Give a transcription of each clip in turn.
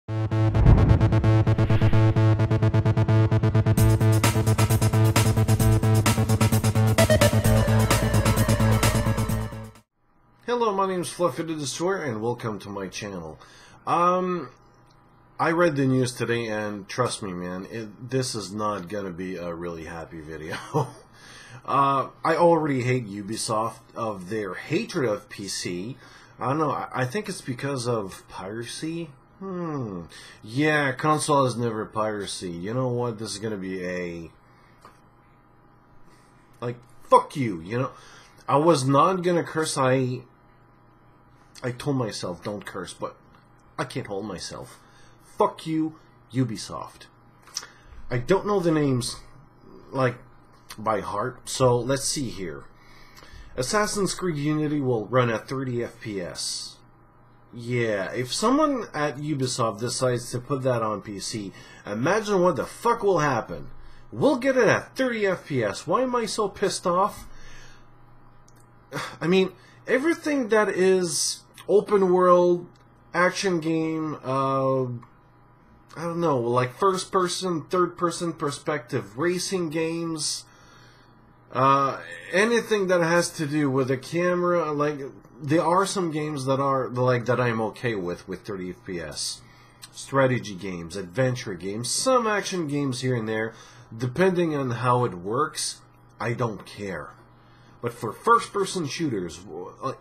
Hello, my name is Fluffy the Destroyer, and welcome to my channel. I read the news today, and trust me, man, this is not gonna be a really happy video. I already hate Ubisoft of their hatred of PC. I don't know, I think it's because of piracy. Yeah, console is never piracy. You know what? This is gonna be a... like, fuck you, you know? I was not gonna curse. I told myself don't curse, but I can't hold myself. Fuck you, Ubisoft. I don't know the names, like, by heart, so let's see here. Assassin's Creed Unity will run at 30 FPS. Yeah, if someone at Ubisoft decides to put that on PC, imagine what the fuck will happen. We'll get it at 30 FPS. Why am I so pissed off? I mean, everything that is open world, action game, I don't know, like first person, third person perspective, racing games, anything that has to do with a camera, like, there are some games that are, like, that I'm okay with 30 FPS. Strategy games, adventure games, some action games here and there, depending on how it works, I don't care. But for first-person shooters,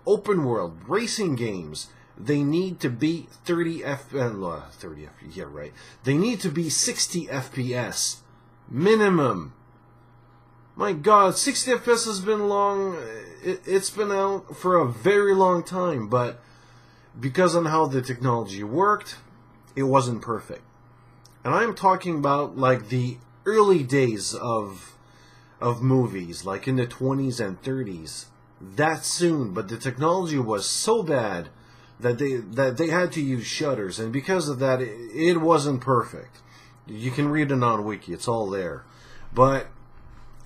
open world, racing games, they need to be 30 FPS, yeah, right. They need to be 60 FPS. Minimum. My god, 60 FPS has been long, it's been out for a very long time, but because of how the technology worked, it wasn't perfect. And I'm talking about, like, the early days of movies, like in the 20s and 30s, that soon, but the technology was so bad that they had to use shutters, and because of that, it wasn't perfect. You can read it on Wiki, it's all there. But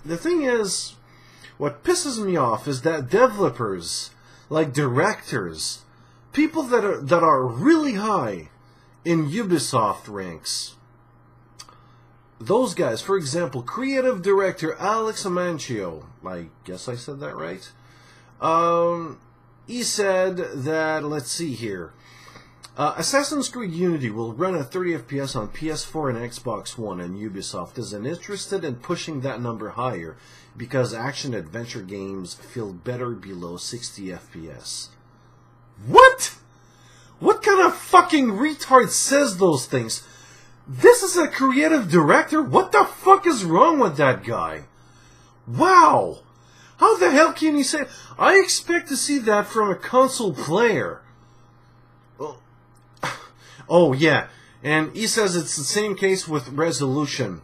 the thing is, what pisses me off is that developers, like directors, people that are really high in Ubisoft ranks, those guys, for example, creative director Alex Amancio, I guess I said that right, he said that, let's see here, Assassin's Creed Unity will run at 30 FPS on PS4 and Xbox One, and Ubisoft isn't interested in pushing that number higher because action-adventure games feel better below 60 FPS. What? What kind of fucking retard says those things? This is a creative director? What the fuck is wrong with that guy? Wow! How the hell can you say... I expect to see that from a console player. Oh, yeah. And he says it's the same case with resolution.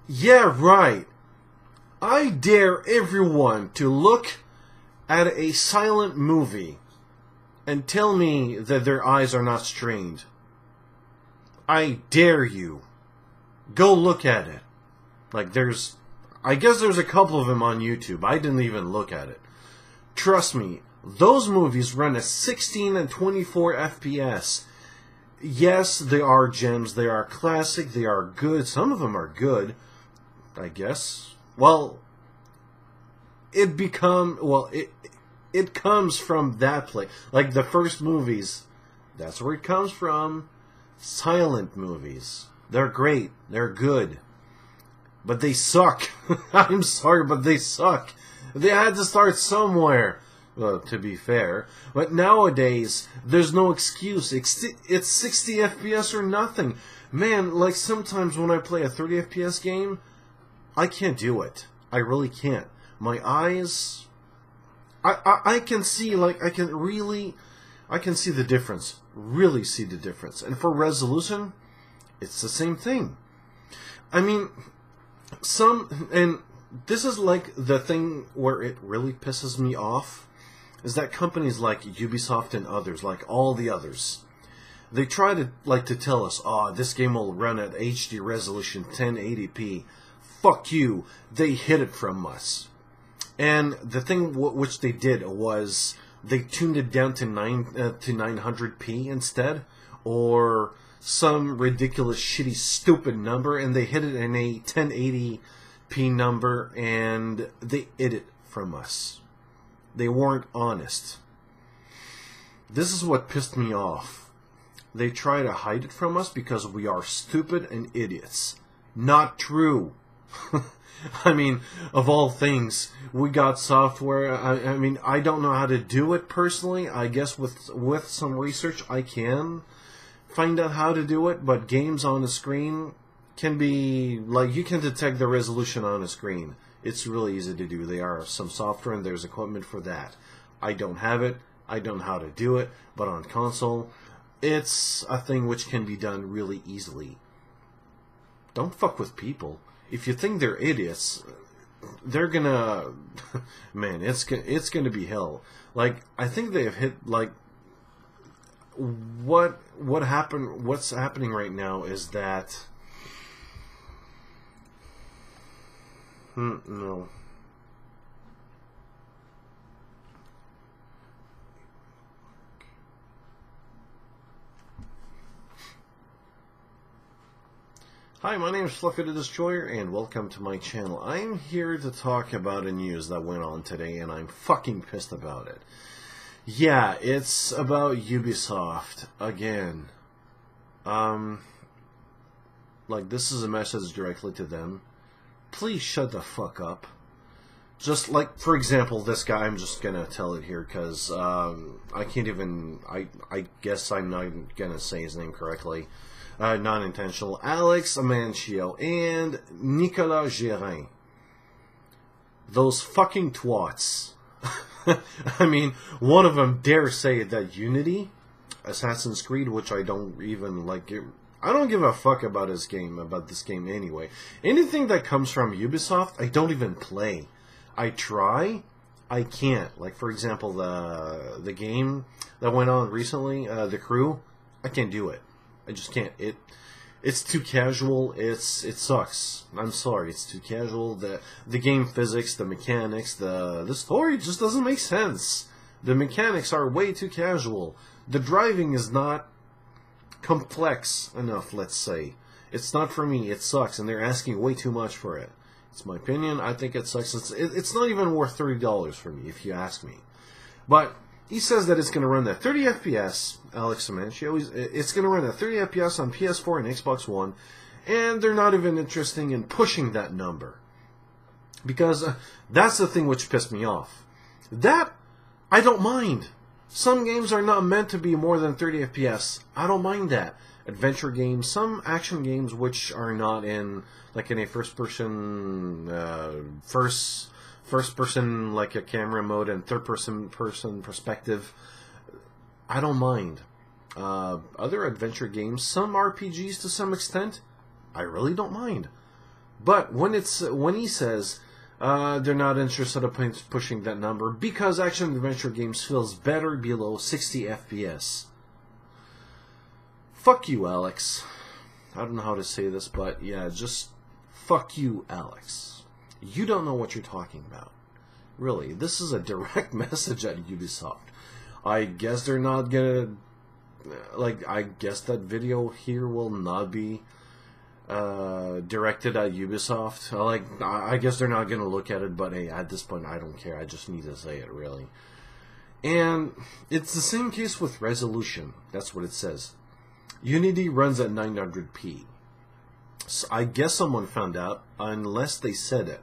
Yeah, right. I dare everyone to look at a silent movie and tell me that their eyes are not strained. I dare you. Go look at it. Like, I guess there's a couple of them on YouTube. I didn't even look at it. Trust me, those movies run at 16 and 24 FPS. Yes, they are gems, they are classic, they are good. Some of them are good, I guess. Well, it comes from that place. Like the first movies, that's where it comes from. Silent movies. They're great. They're good. But they suck. I'm sorry, but they suck. They had to start somewhere. Well, to be fair. But nowadays, there's no excuse. It's 60 FPS or nothing. Man, like sometimes when I play a 30 FPS game, I can't do it. I really can't. My eyes... I can see, like, I can see the difference. Really see the difference. And for resolution, it's the same thing. I mean, and this is like the thing where it really pisses me off, is that companies like Ubisoft and others, like all the others, they try to tell us, oh, this game will run at HD resolution 1080p. Fuck you. They hid it from us. And the thing which they did was they tuned it down to 900p instead. or some ridiculous, shitty, stupid number, and they hit it in a 1080p number, and they hid it from us. They weren't honest. This is what pissed me off. They try to hide it from us because we are stupid and idiots. Not true. I mean, of all things, we got software. I mean, I don't know how to do it personally. I guess with some research, I can find out how to do it. But games on the screen can be, like, you can detect the resolution on a screen. It's really easy to do. There are some software and there's equipment for that. I don't have it. I don't know how to do it. But on console, it's a thing which can be done really easily. Don't fuck with people. If you think they're idiots, they're gonna... Man, it's gonna be hell. Like, I think they have hit, like... What's happening right now is that... No. Hi, my name is Fluffy the Destroyer, and welcome to my channel. I'm here to talk about a news that went on today, and I'm fucking pissed about it. Yeah, it's about Ubisoft, again. Like, this is a message directly to them. Please shut the fuck up. Just like, for example, this guy, I'm just gonna tell it here, because, I can't even, I guess I'm not gonna say his name correctly. Non-intentional, Alex Amancio and Nicolas Gérin. Those fucking twats. I mean, one of them dare say that Unity, Assassin's Creed, which I don't even like, I don't give a fuck about this game anyway. Anything that comes from Ubisoft, I don't even play. I try, I can't. Like, for example, the game that went on recently, The Crew, I can't do it. I just can't. It's too casual. It sucks. I'm sorry. It's too casual. The game physics, the mechanics, the story just doesn't make sense. The mechanics are way too casual. The driving is not complex enough, let's say. It's not for me. It sucks, and they're asking way too much for it. It's my opinion. I think it sucks. It's not even worth $30 for me, if you ask me. But he says that it's going to run at 30 FPS, Alex Amancio. It's going to run at 30 FPS on PS4 and Xbox One, and they're not even interested in pushing that number. Because that's the thing which pissed me off. That, I don't mind. Some games are not meant to be more than 30 FPS. I don't mind that. Adventure games, some action games which are not in, like in a first-person, first person like a camera mode and third person perspective, I don't mind. Other adventure games, some RPGs to some extent, I really don't mind. But when he says they're not interested in pushing that number because action adventure games feels better below 60 FPS. Fuck you, Alex. I don't know how to say this, but yeah, just fuck you, Alex. You don't know what you're talking about. Really, this is a direct message at Ubisoft. I guess they're not gonna... Like, I guess that video here will not be directed at Ubisoft. I guess they're not gonna look at it, but hey, at this point, I don't care. I just need to say it, really. And it's the same case with resolution. That's what it says. Unity runs at 900p. So I guess someone found out, unless they said it.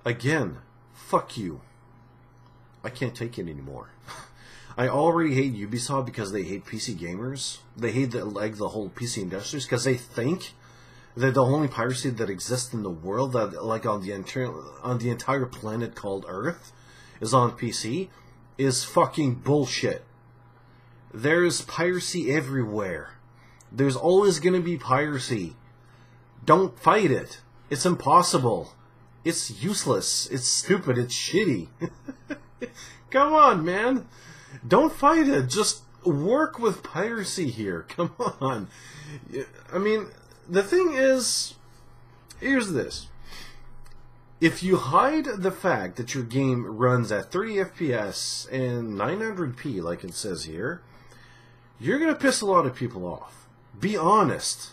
Again, fuck you. I can't take it anymore. I already hate Ubisoft because they hate PC gamers. They hate the whole PC industry because they think that the only piracy that exists in the world, that like on the entire planet called Earth, is on PC, is fucking bullshit. There's piracy everywhere. There's always going to be piracy. Don't fight it. It's impossible. It's useless. It's stupid. It's shitty. Come on, man. Don't fight it. Just work with piracy here. Come on. I mean, the thing is, here's this. If you hide the fact that your game runs at 30 FPS and 900p, like it says here, you're going to piss a lot of people off. Be honest.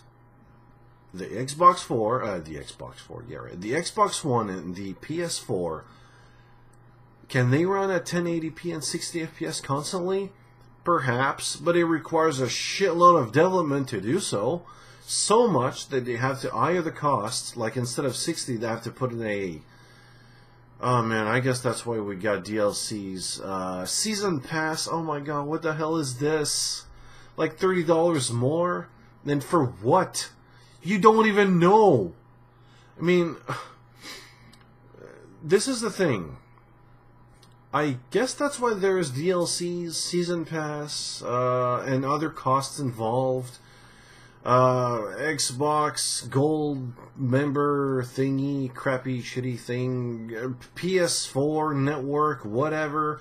The Xbox 4, the Xbox One and the PS4, can they run at 1080p and 60 FPS constantly? Perhaps, but it requires a shitload of development to do so. So much that they have to eye the costs. Like instead of 60, they have to put in a... Oh man, I guess that's why we got DLCs. Season Pass, oh my god, what the hell is this? Like $30 more? Then for what? You don't even know. I mean, this is the thing. I guess that's why there's DLCs, Season Pass, and other costs involved. Xbox Gold member thingy, crappy, shitty thing, PS4 network, whatever.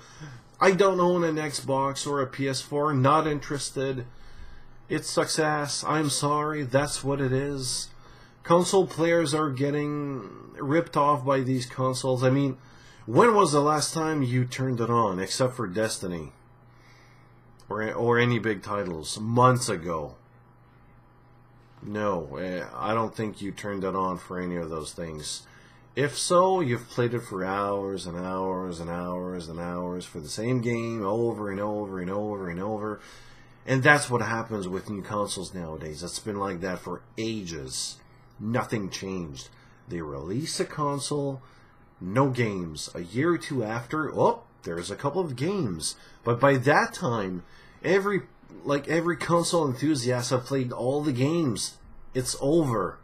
I don't own an Xbox or a PS4, not interested. It sucks ass. I'm sorry, that's what it is. Console players are getting ripped off by these consoles. I mean, when was the last time you turned it on, except for Destiny? Or any big titles? Months ago. No, I don't think you turned it on for any of those things. If so, you've played it for hours and hours and hours and hours for the same game over and over and over and over. And that's what happens with new consoles nowadays. It's been like that for ages. Nothing changed. They release a console, no games. A year or two after, oh, there's a couple of games. But by that time, every console enthusiast have played all the games. It's over.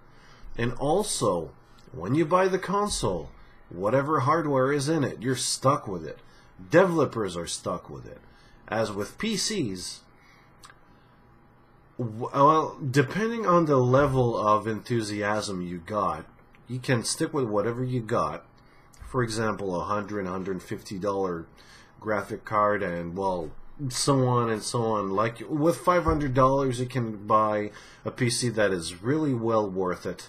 And also, when you buy the console, whatever hardware is in it, you're stuck with it. Developers are stuck with it. As with PCs, well, depending on the level of enthusiasm you got, you can stick with whatever you got. For example, $100, $150 graphic card and, well, so on and so on. Like, with $500, you can buy a PC that is really well worth it.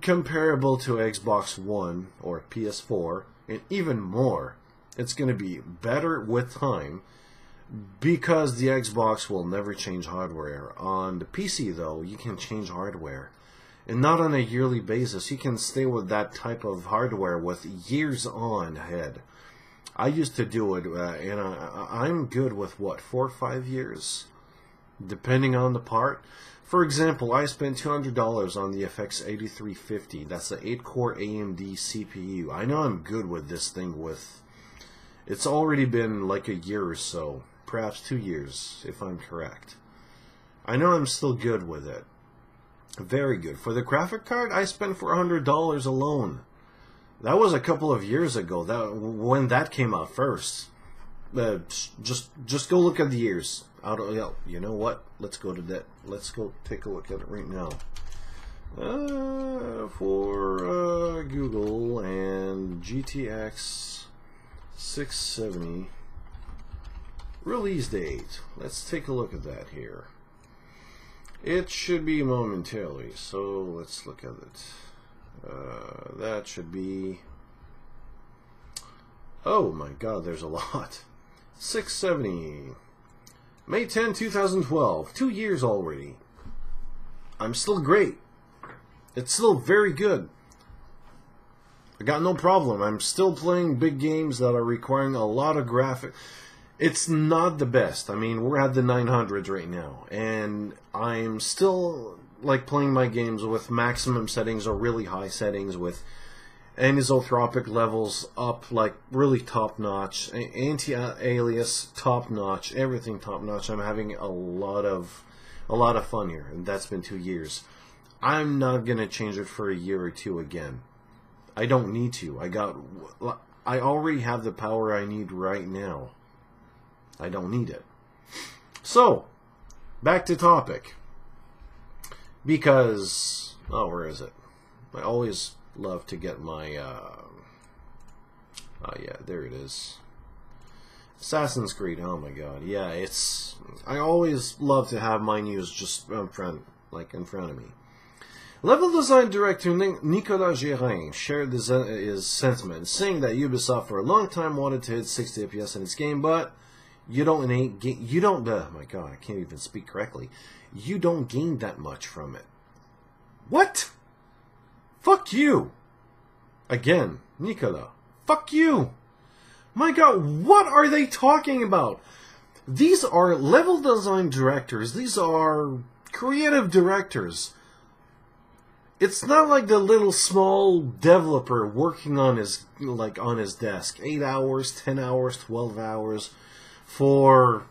Comparable to Xbox One or PS4, and even more. It's going to be better with time, because the Xbox will never change hardware. On the PC, though, you can change hardware. And not on a yearly basis. You can stay with that type of hardware with years on ahead. I used to do it, and I'm good with, what, 4 or 5 years? Depending on the part. For example, I spent $200 on the FX 8350. That's the 8-core AMD CPU. I know I'm good with this thing with... It's already been like a year or so. Perhaps 2 years, if I'm correct. I know I'm still good with it. Very good. For the graphic card, I spent $400 alone. That was a couple of years ago. When that came out first. Just go look at the years. You know what? Let's go to that. Let's go take a look at it right now. For Google and GTX 670 release date. Let's take a look at that here. It should be momentarily, so let's look at it. That should be... Oh my god, there's a lot. 670. May 10, 2012. 2 years already. I'm still great. It's still very good. I got no problem. I'm still playing big games that are requiring a lot of graphic. It's not the best. I mean, we're at the 900s right now, and I'm still like playing my games with maximum settings or really high settings with anisotropic levels up, like really top notch, anti-alias top notch, everything top notch. I'm having a lot of fun here, and that's been 2 years. I'm not gonna change it for a year or two again. I don't need to. I already have the power I need right now. I don't need it. So, back to topic. Because, oh, where is it? I always love to get my, oh yeah, there it is. Assassin's Creed, oh my god, yeah, it's, I always love to have my news just in front of me. Level design director Nicolas Gérin shared his sentiment, saying that Ubisoft for a long time wanted to hit 60 FPS in its game, but You don't my God, I can't even speak correctly. You don't gain that much from it. What? Fuck you. Again, Nicola. Fuck you. My God, what are they talking about? These are level design directors. These are creative directors. It's not like the little small developer working on his desk 8 hours, 10 hours, 12 hours for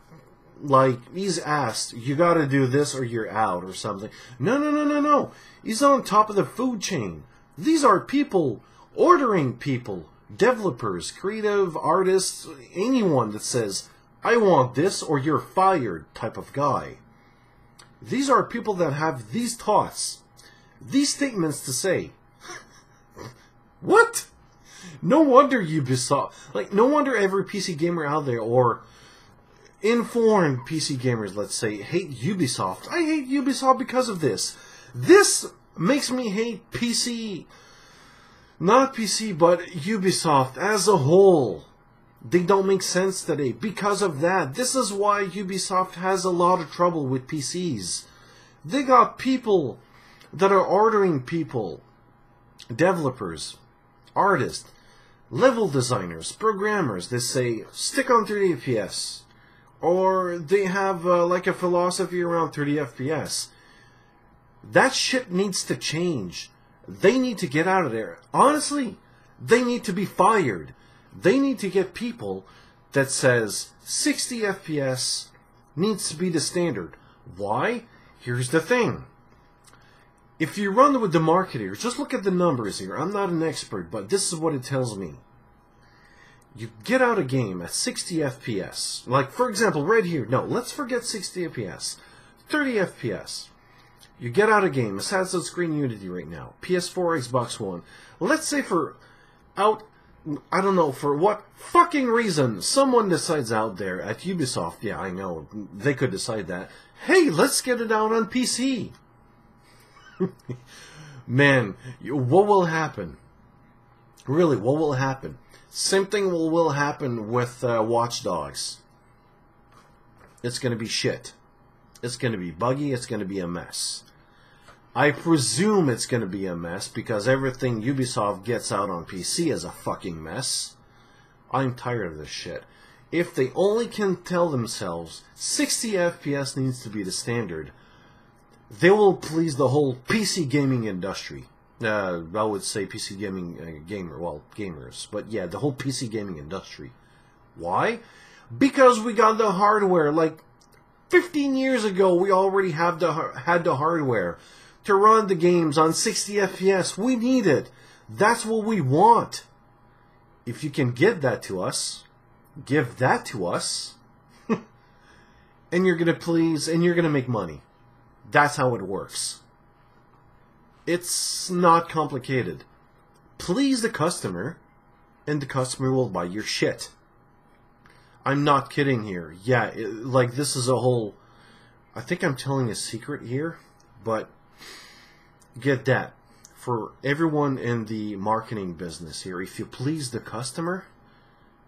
he's asked, you got to do this or you're out or something. No. He's on top of the food chain. These are people ordering people, developers, creative artists, anyone that says, I want this or you're fired type of guy. These are people that have these thoughts, these statements to say. What? No wonder Ubisoft, no wonder every PC gamer out there, or informed PC gamers, let's say, hate Ubisoft. I hate Ubisoft because of this. This makes me hate PC, not PC, but Ubisoft as a whole. They don't make sense today because of that. This is why Ubisoft has a lot of trouble with PCs. They got people that are ordering people, developers, artists, level designers, programmers. They say, stick on 30 FPS. Or they have a philosophy around 30 FPS. That shit needs to change. They need to get out of there. Honestly, they need to be fired. They need to get people that says 60 FPS needs to be the standard. Why? Here's the thing. If you run with the marketers, just look at the numbers here. I'm not an expert, but this is what it tells me. You get out a game at 60 FPS. Like, for example, right here. No, let's forget 60 FPS. 30 FPS. You get out a game. Assassin's Creed Unity right now. PS4, Xbox One. Let's say I don't know for what fucking reason, someone decides out there at Ubisoft, yeah, I know, they could decide that, hey, let's get it out on PC. Man, what will happen? Really, what will happen? Same thing will happen with Watch Dogs. It's going to be shit. It's going to be buggy. It's going to be a mess. I presume it's going to be a mess because everything Ubisoft gets out on PC is a fucking mess. I'm tired of this shit. If they only can tell themselves 60 FPS needs to be the standard, they will please the whole PC gaming industry. I would say PC gaming gamers. But yeah, the whole PC gaming industry. Why? Because we got the hardware. 15 years ago, we already had the hardware to run the games on 60 FPS. We need it. That's what we want. If you can give that to us, and you're going to please, and you're going to make money. That's how it works. It's not complicated. Please the customer, and the customer will buy your shit. I'm not kidding here. Yeah, this is a whole... I think I'm telling a secret here, but get that. For everyone in the marketing business here, if you please the customer,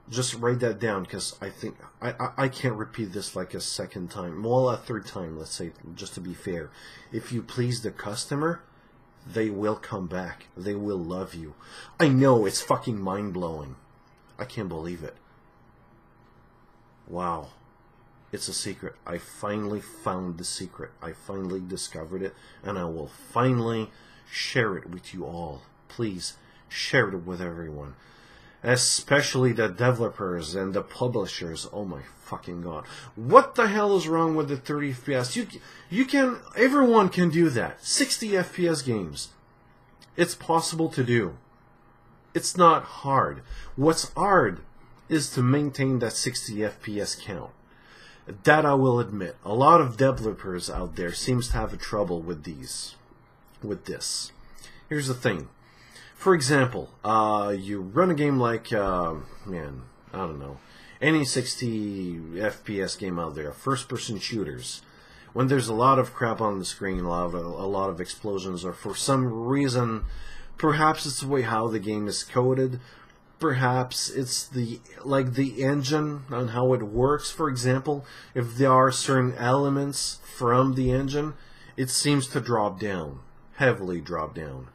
just write that down, because I think... I can't repeat this a second time. Well, a third time, let's say, just to be fair. If you please the customer, they will come back. They will love you. I know, it's fucking mind-blowing. I can't believe it. Wow. It's a secret. I finally found the secret. I finally discovered it, and I will finally share it with you all. Please, share it with everyone. Especially the developers and the publishers. Oh my fucking God. What the hell is wrong with the 30 FPS? Everyone can do that. 60 FPS games. It's possible to do. It's not hard. What's hard is to maintain that 60 FPS count. That I will admit. A lot of developers out there seems to have a trouble with this. Here's the thing. For example, you run a game like, I don't know, any 60 FPS game out there, first-person shooters. When there's a lot of crap on the screen, a lot of explosions, or for some reason, perhaps it's the way how the game is coded, perhaps it's the engine on how it works. For example, if there are certain elements from the engine, it seems to drop down, heavily drop down.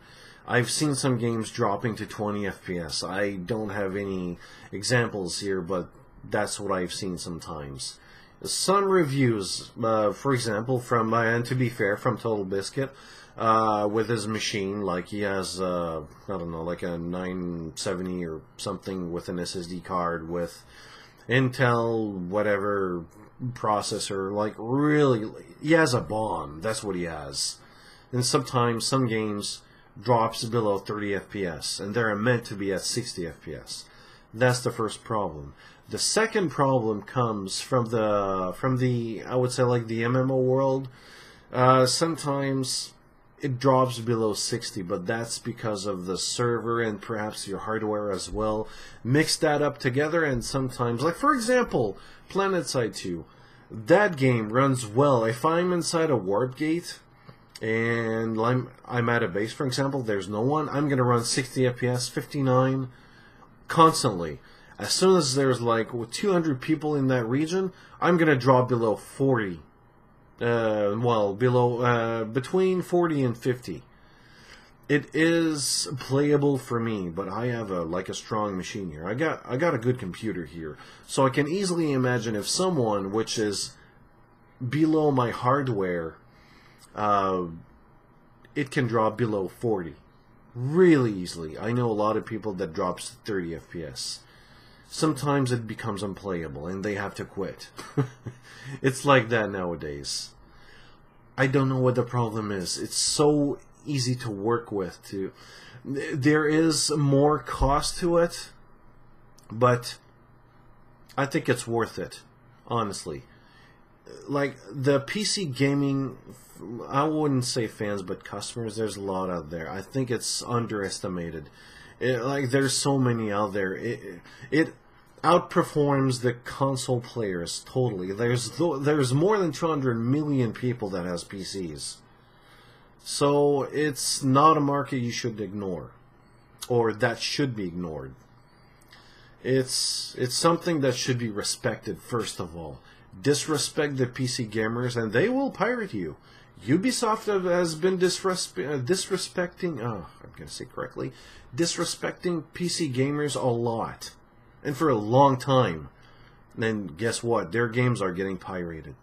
I've seen some games dropping to 20 FPS. I don't have any examples here, but that's what I've seen sometimes. Some reviews, for example, from, and to be fair, from Total Biscuit, with his machine, like he has, I don't know, like a 970 or something with an SSD card with Intel, whatever processor, like really, he has a bomb, that's what he has. And sometimes some games drops below 30 FPS, and they're meant to be at 60 FPS. That's the first problem. The second problem comes from the I would say like the MMO world. Sometimes it drops below 60, but that's because of the server and perhaps your hardware as well. Mix that up together, and sometimes, like for example, PlanetSide 2, that game runs well. If I'm inside a warp gate and I'm at a base, for example, there's no one, I'm going to run 60 FPS, 59 constantly. As soon as there's like 200 people in that region, I'm going to drop below 40. Between 40 and 50. It is playable for me, but I have a strong machine here. I got a good computer here, so I can easily imagine if someone which is below my hardware, it can drop below 40 really easily. I know a lot of people that drops 30 FPS. Sometimes it becomes unplayable and they have to quit. It's like that nowadays. I don't know what the problem is. It's so easy to work with. There is more cost to it, but I think it's worth it, honestly. Like the PC gaming, I wouldn't say fans, but customers, there's a lot out there. I think it's underestimated. There's so many out there. It outperforms the console players totally. There's more than 200 million people that has PCs. So it's not a market you should ignore, or that should be ignored. It's something that should be respected first of all. Disrespect the PC gamers and they will pirate you. Ubisoft has been disrespecting, I'm going to say correctly, disrespecting PC gamers a lot. And for a long time. And guess what? Their games are getting pirated.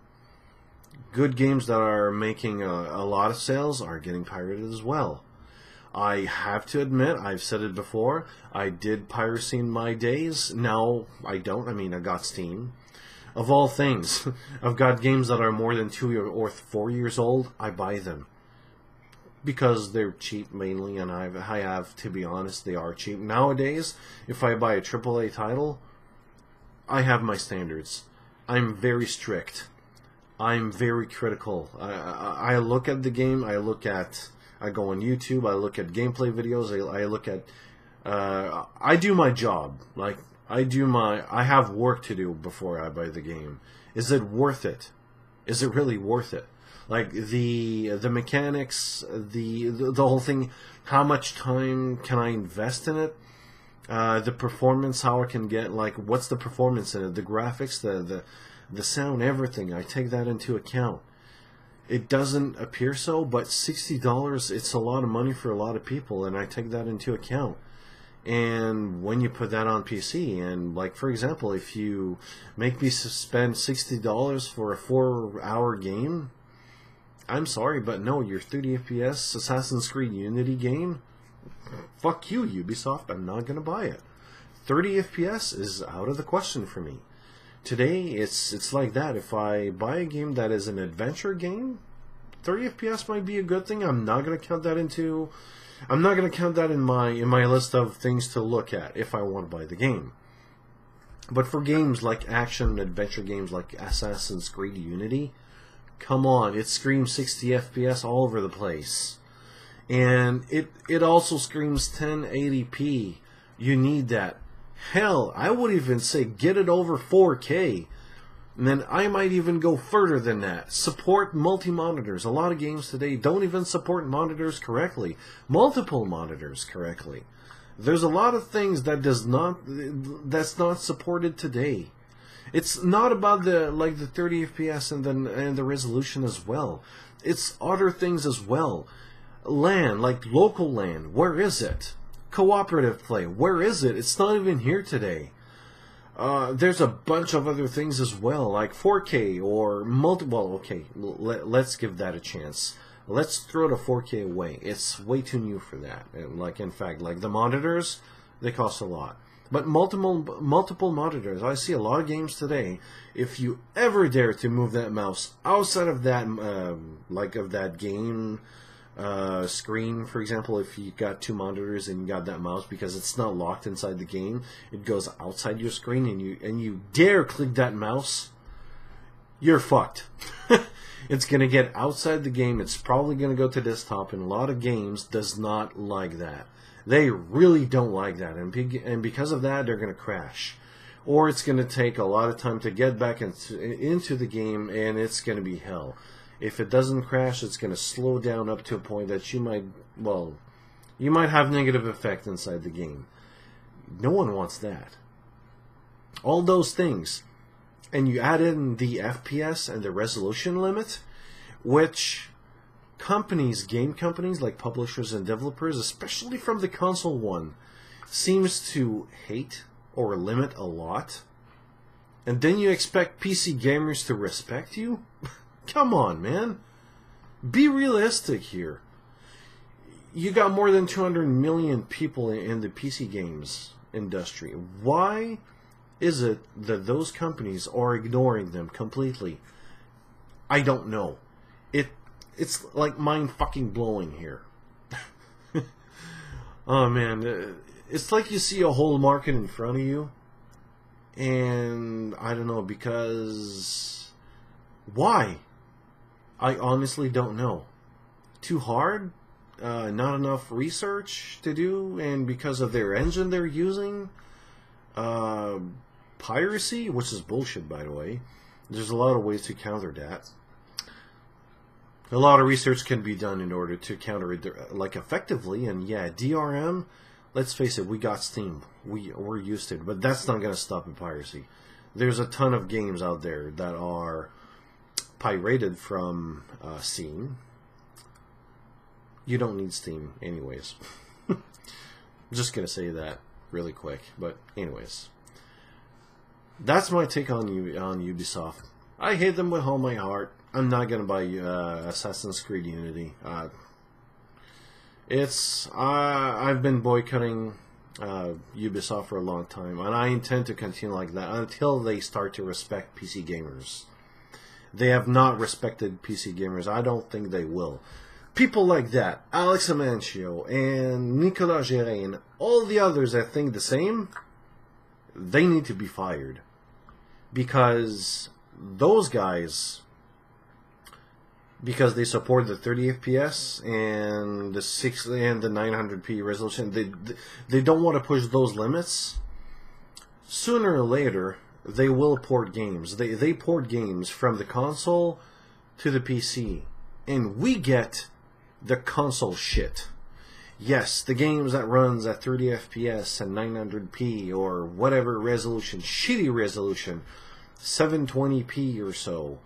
Good games that are making a lot of sales are getting pirated as well. I have to admit, I've said it before, I did piracy in my days. Now I don't. I mean, I got Steam. Of all things, I've got games that are more than 2 or 4 years old. I buy them because they're cheap mainly, and I have to be honest, they are cheap nowadays. If I buy a AAA title, I have my standards. I'm very strict. I'm very critical. I look at the game. I go on YouTube. I look at gameplay videos. I look at. I do my job. Like. I have work to do before I buy the game. Is it worth it? Is it really worth it? Like the mechanics, the whole thing, how much time can I invest in it? The performance, how I can get, like, what's the performance in it? The graphics, the sound, everything. I take that into account. It doesn't appear so, but $60, it's a lot of money for a lot of people, and I take that into account. And when you put that on PC, and like for example, if you make me spend $60 for a 4-hour game, I'm sorry, but no, your 30 FPS Assassin's Creed Unity game, fuck you, Ubisoft, I'm not gonna buy it. 30 FPS is out of the question for me. Today, it's like that. If I buy a game that is an adventure game, 30 FPS might be a good thing. I'm not gonna count that in my list of things to look at if I want to buy the game. But for games like action adventure games like Assassin's Creed Unity, come on, it screams 60 FPS all over the place. And it also screams 1080p. You need that. Hell, I would even say get it over 4K. And then I might even go further than that. Support multi-monitors. A lot of games today don't even support monitors correctly. Multiple monitors correctly. There's a lot of things that's not supported today. It's not about the 30 FPS and the resolution as well. It's other things as well. LAN, like local LAN, where is it? Cooperative play, where is it? It's not even here today. There's a bunch of other things as well, like 4K or well, okay, let's give that a chance. Let's throw the 4K away. It's way too new for that. And in fact, the monitors, they cost a lot. But multiple monitors. I see a lot of games today. If you ever dare to move that mouse outside of that, of that game screen, for example, if you got two monitors and you got that mouse because it's not locked inside the game, it goes outside your screen, and you dare click that mouse, you're fucked. It's gonna get outside the game. It's probably gonna go to desktop, and a lot of games does not like that. They really don't like that, and because of that, they're gonna crash, or it's gonna take a lot of time to get back into the game, and it's gonna be hell. If it doesn't crash, it's going to slow down up to a point that you might have negative effect inside the game. No one wants that. All those things. And you add in the FPS and the resolution limit, which game companies like publishers and developers, especially from the console one, seems to hate or limit a lot. And then you expect PC gamers to respect you? Come on, man. Be realistic here. You got more than 200 million people in the PC games industry. Why is it that those companies are ignoring them completely? I don't know. It's like mind fucking blowing here. Oh man, it's like you see a whole market in front of you, and I don't know, because why? I honestly don't know. Too hard? Not enough research to do? And because of their engine they're using? Piracy? Which is bullshit, by the way. There's a lot of ways to counter that. A lot of research can be done in order to counter it effectively. And yeah, DRM, let's face it, we got Steam. We're used to it. But that's not going to stop piracy. There's a ton of games out there that are pirated from Steam. You don't need Steam anyways. I'm just gonna say that really quick, but anyways, that's my take on Ubisoft. I hate them with all my heart. I'm not gonna buy Assassin's Creed Unity. I've been boycotting Ubisoft for a long time, and I intend to continue like that until they start to respect PC gamers. They have not respected PC gamers. I don't think they will. People like that, Alex Amancio and Nicolas Gérin, all the others that think the same, they need to be fired. Because those guys, because they support the 30 FPS and the 60 and the 900p resolution, they don't want to push those limits. Sooner or later, they will port games. They port games from the console to the PC. And we get the console shit. Yes, the games that runs at 30 FPS and 900p or whatever resolution, shitty resolution, 720p or so,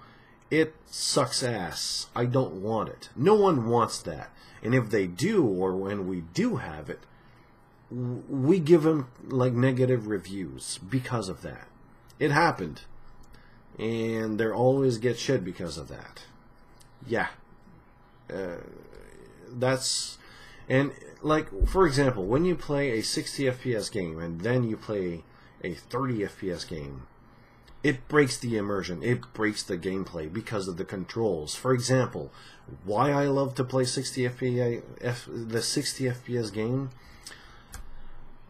it sucks ass. I don't want it. No one wants that. And if they do, or when we do have it, we give them negative reviews because of that. It happened. And they always get shit because of that. Yeah. And for example, when you play a 60 FPS game and then you play a 30 FPS game, it breaks the immersion. It breaks the gameplay because of the controls. For example, why I love to play the 60 FPS game?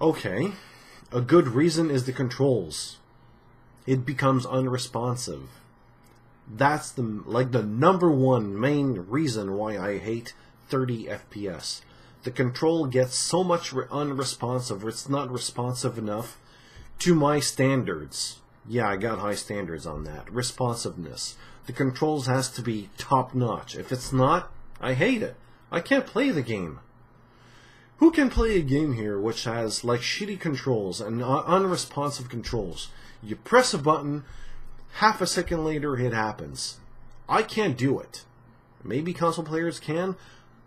Okay, a good reason is the controls. It becomes unresponsive. That's the number one main reason why I hate 30 FPS. The control gets so much unresponsive, or it's not responsive enough to my standards. Yeah, I got high standards on that. Responsiveness. The controls has to be top notch. If it's not, I hate it. I can't play the game. Who can play a game here which has like shitty controls and unresponsive controls? You press a button, half a second later it happens. I can't do it. Maybe console players can.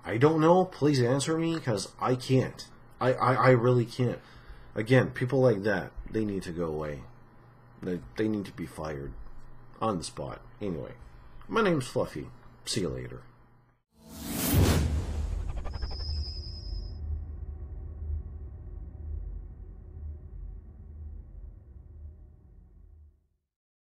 I don't know. Please answer me, because I can't. I really can't. Again, people like that, they need to go away. They need to be fired. On the spot. Anyway, my name's Fluffy. See you later.